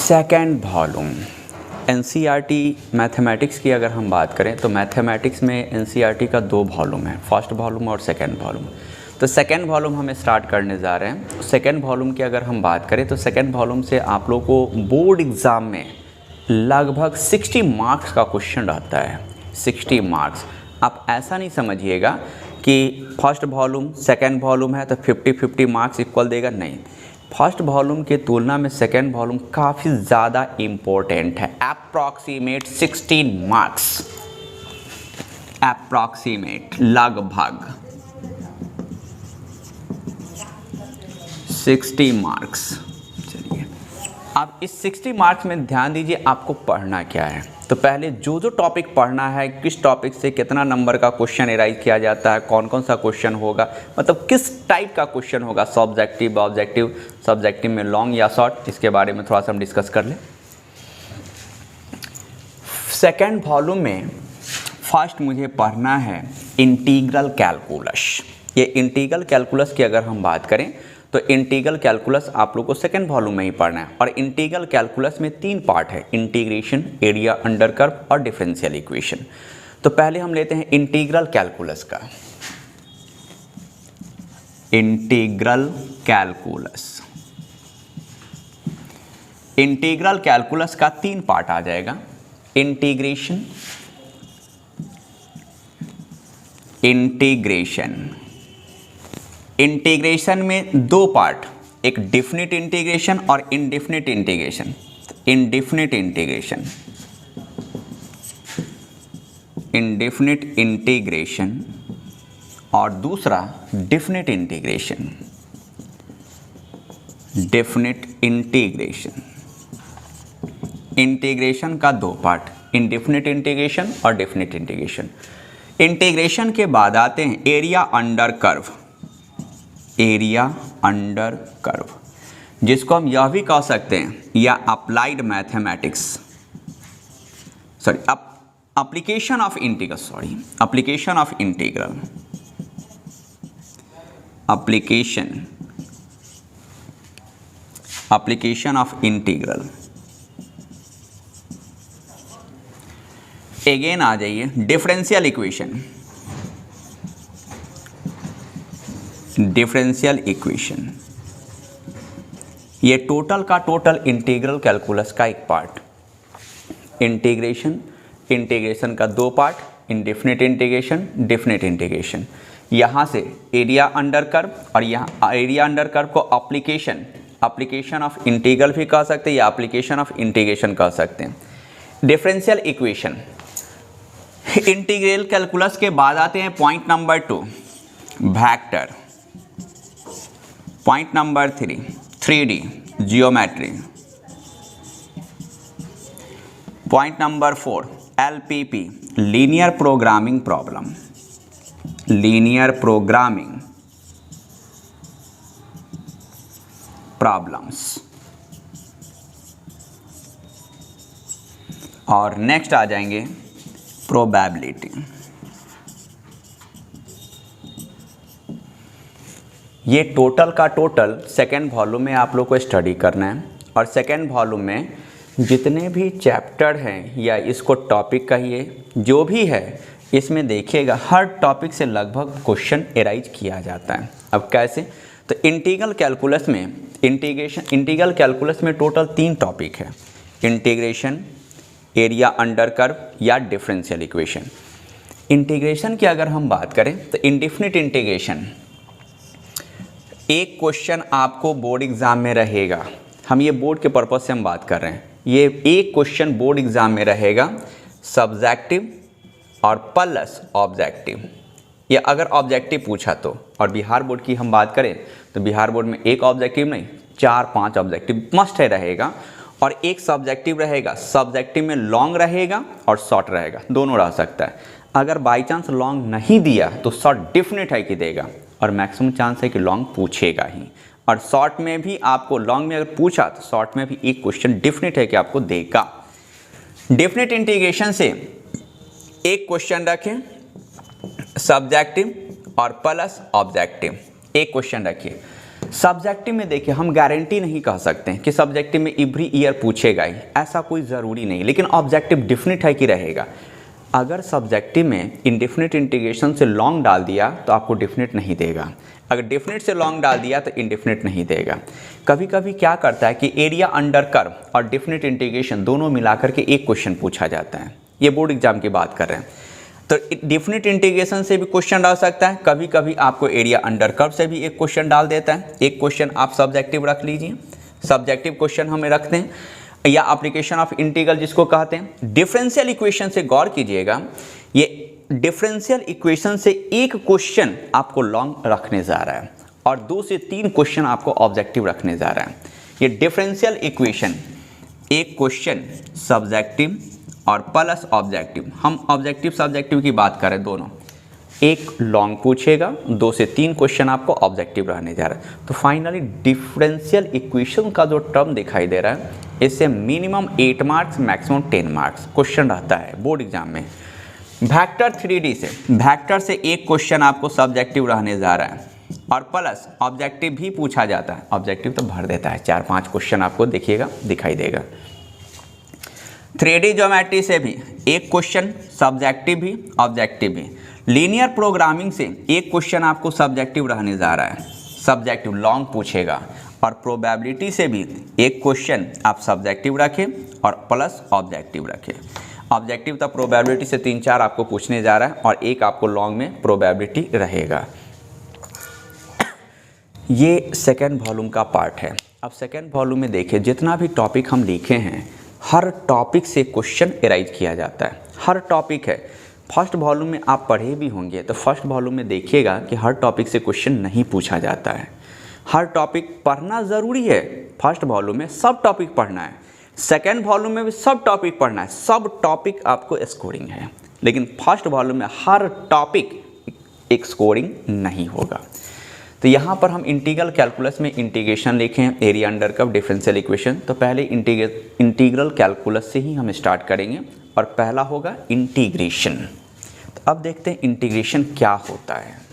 Second volume NCERT mathematics की अगर हम बात करें तो मैथमेटिक्स में एनसीईआरटी का दो वॉल्यूम है, फर्स्ट वॉल्यूम और सेकेंड वॉल्यूम। तो सेकेंड वॉल्यूम हम स्टार्ट करने जा रहे हैं। सेकेंड वॉल्यूम की अगर हम बात करें तो सेकेंड वॉल्यूम से आप लोग को बोर्ड एग्ज़ाम में लगभग 60 मार्क्स का क्वेश्चन रहता है। 60 मार्क्स। आप ऐसा नहीं समझिएगा कि फर्स्ट वॉल्यूम सेकेंड वॉल्यूम है तो 50-50 मार्क्स इक्वल देगा, नहीं। फर्स्ट वॉल्यूम के तुलना में सेकेंड वॉल्यूम काफ़ी ज़्यादा इम्पोर्टेंट है। अप्रॉक्सीमेट 16 मार्क्स, अप्रॉक्सीमेट लगभग 60 मार्क्स। चलिए अब इस 60 मार्क्स में ध्यान दीजिए आपको पढ़ना क्या है। तो पहले जो टॉपिक पढ़ना है, किस टॉपिक से कितना नंबर का क्वेश्चन एराइज किया जाता है, कौन कौन सा क्वेश्चन होगा, मतलब किस टाइप का क्वेश्चन होगा, सब्जेक्टिव ऑब्जेक्टिव, सब्जेक्टिव में लॉन्ग या शॉर्ट, इसके बारे में थोड़ा सा हम डिस्कस कर लें। सेकेंड वॉल्यूम में फर्स्ट मुझे पढ़ना है इंटीग्रल कैलकुलस। ये इंटीग्रल कैलकुलस की अगर हम बात करें तो इंटीग्रल कैलकुलस आप लोग को सेकेंड वॉल्यूम में ही पढ़ना है। और इंटीग्रल कैलकुलस में 3 पार्ट है, इंटीग्रेशन, एरिया अंडर कर्व और डिफरेंशियल इक्वेशन। तो पहले हम लेते हैं इंटीग्रल कैलकुलस का। इंटीग्रल कैलकुलस, इंटीग्रल कैलकुलस का 3 पार्ट आ जाएगा, इंटीग्रेशन, इंटीग्रेशन। इंटीग्रेशन में 2 पार्ट, एक डिफिनिट इंटीग्रेशन और indefinite integration. Indefinite integration, indefinite integration और दूसरा definite integration, definite integration. Integration का 2 पार्ट, इनडिफिनिट इंटीग्रेशन और डिफिनिट इंटीग्रेशन। इंटीग्रेशन के बाद आते हैं area under curve, area under curve, जिसको हम यह भी कह सकते हैं या applied mathematics, sorry application of integral, sorry application of integral, application of integral. Again आ जाइए डिफरेंशियल इक्वेशन, डिफरेंशियल इक्वेशन। ये टोटल का टोटल इंटीग्रल कैलकुलस का एक पार्ट। इंटीग्रेशन, इंटीग्रेशन का 2 part, indefinite integration, definite integration. यहाँ से एरिया अंडर कर्व और यहाँ एरिया अंडर कर्व को एप्लीकेशन, एप्लीकेशन ऑफ इंटीग्रल भी कह सकते हैं या एप्लीकेशन ऑफ इंटीग्रेशन कह सकते हैं। डिफरेंशियल इक्वेशन, इंटीग्रल कैलकुलस के बाद आते हैं point number 2 vector, point number 3 3D geometry, point number 4 LPP linear programming problem, linear programming problems. और नेक्स्ट आ जाएंगे प्रोबेबिलिटी। ये टोटल का टोटल सेकेंड वॉल्यूम में आप लोग को स्टडी करना है। और सेकेंड वॉल्यूम में जितने भी चैप्टर हैं या इसको टॉपिक कहिए, जो भी है, इसमें देखिएगा हर टॉपिक से लगभग क्वेश्चन एराइज किया जाता है। अब कैसे? तो इंटीग्रल कैलकुलस में इंटीग्रल कैलकुलस में टोटल 3 टॉपिक है, इंटीग्रेशन, एरिया अंडर कर्व या डिफरेंशियल इक्वेशन। इंटीग्रेशन की अगर हम बात करें तो इनडिफिनिट इंटीग्रेशन एक क्वेश्चन आपको बोर्ड एग्ज़ाम में रहेगा। हम ये बोर्ड के पर्पज़ से हम बात कर रहे हैं। ये एक क्वेश्चन बोर्ड एग्ज़ाम में रहेगा, सब्जेक्टिव और प्लस ऑब्जेक्टिव। ये अगर ऑब्जेक्टिव पूछा तो, और बिहार बोर्ड की हम बात करें तो बिहार बोर्ड में एक ऑब्जेक्टिव नहीं 4-5 ऑब्जेक्टिव मस्ट है रहेगा। और एक सब्जेक्टिव रहेगा, सब्जेक्टिव में लॉन्ग रहेगा और शॉर्ट रहेगा, दोनों रह सकता है। अगर बाई चांस लॉन्ग नहीं दिया तो शॉर्ट डिफिनिट है कि देगा, और मैक्सिमम चांस है कि लॉन्ग पूछेगा ही। और शॉर्ट में भी आपको, लॉन्ग में अगर पूछा तो शॉर्ट में भी एक क्वेश्चन डिफिनिट है कि आपको देगा। डिफिनिट इंटीग्रेशन से एक क्वेश्चन रखें सब्जेक्टिव और प्लस ऑब्जेक्टिव, एक क्वेश्चन रखिए। सब्जेक्टिव में देखिए हम गारंटी नहीं कह सकते हैं कि सब्जेक्टिव में एवरी ईयर पूछेगा ही, ऐसा कोई ज़रूरी नहीं, लेकिन ऑब्जेक्टिव डिफिनिट है कि रहेगा। अगर सब्जेक्टिव में इंडेफिनिट इंटीग्रेशन से लॉन्ग डाल दिया तो आपको डिफिनिट नहीं देगा, अगर डिफिनिट से लॉन्ग डाल दिया तो इंडेफिनिट नहीं देगा। कभी कभी क्या करता है कि एरिया अंडर कर्व और डिफिनिट इंटीग्रेशन दोनों मिलाकर के एक क्वेश्चन पूछा जाता है, ये बोर्ड एग्जाम की बात कर रहे हैं। तो डिफिनिट इंटीग्रेशन से भी क्वेश्चन डाल सकता है, कभी कभी आपको एरिया अंडर कर्व से भी एक क्वेश्चन डाल देता है। एक क्वेश्चन आप सब्जेक्टिव रख लीजिए, सब्जेक्टिव क्वेश्चन हमें रखते हैं, या एप्लीकेशन ऑफ इंटीग्रल जिसको कहते हैं। डिफरेंशियल इक्वेशन से गौर कीजिएगा, ये डिफरेंशियल इक्वेशन से एक क्वेश्चन आपको लॉन्ग रखने जा रहा है और 2 से 3 क्वेश्चन आपको ऑब्जेक्टिव रखने जा रहा है। ये डिफरेंशियल इक्वेशन एक क्वेश्चन सब्जेक्टिव और प्लस ऑब्जेक्टिव, हम ऑब्जेक्टिव सब्जेक्टिव की बात करें दोनों, एक लॉन्ग पूछेगा, 2 से 3 क्वेश्चन आपको ऑब्जेक्टिव रहने जा रहा है। तो फाइनली डिफरेंशियल इक्वेशन का जो टर्म दिखाई दे रहा है, इससे minimum 8 marks maximum 10 marks question रहता है बोर्ड एग्जाम में। वेक्टर 3D से, वेक्टर से एक क्वेश्चन आपको सब्जेक्टिव रहने जा रहा है और प्लस ऑब्जेक्टिव भी पूछा जाता है, ऑब्जेक्टिव तो भर देता है, 4-5 क्वेश्चन आपको देखिएगा दिखाई देगा। 3D ज्योमेट्री से भी एक क्वेश्चन सब्जेक्टिव भी ऑब्जेक्टिव भी। लीनियर प्रोग्रामिंग से एक क्वेश्चन आपको सब्जेक्टिव रहने जा रहा है, सब्जेक्टिव लॉन्ग पूछेगा। और प्रोबेबिलिटी से भी एक क्वेश्चन आप सब्जेक्टिव रखें और प्लस ऑब्जेक्टिव रखें। ऑब्जेक्टिव तो प्रोबेबिलिटी से 3-4 आपको पूछने जा रहा है और एक आपको लॉन्ग में प्रोबेबिलिटी रहेगा। ये सेकेंड वॉल्यूम का पार्ट है। अब सेकेंड वॉल्यूम में देखिए, जितना भी टॉपिक हम लिखे हैं हर टॉपिक से क्वेश्चन एराइज किया जाता है, हर टॉपिक है। फर्स्ट वॉल्यूम में आप पढ़े भी होंगे तो फर्स्ट वॉल्यूम में देखिएगा कि हर टॉपिक से क्वेश्चन नहीं पूछा जाता है। हर टॉपिक पढ़ना ज़रूरी है, फर्स्ट वॉल्यूम में सब टॉपिक पढ़ना है, सेकेंड वॉल्यूम में भी सब टॉपिक पढ़ना है, सब टॉपिक आपको स्कोरिंग है, लेकिन फर्स्ट वॉल्यूम में हर टॉपिक एक स्कोरिंग नहीं होगा। तो यहाँ पर हम इंटीग्रल कैलकुलस में इंटीग्रेशन लिखें, area under curve, differential equation, तो पहले इंटीग्रल कैलकुलस से ही हम स्टार्ट करेंगे और पहला होगा इंटीग्रेशन। तो अब देखते हैं इंटीग्रेशन क्या होता है।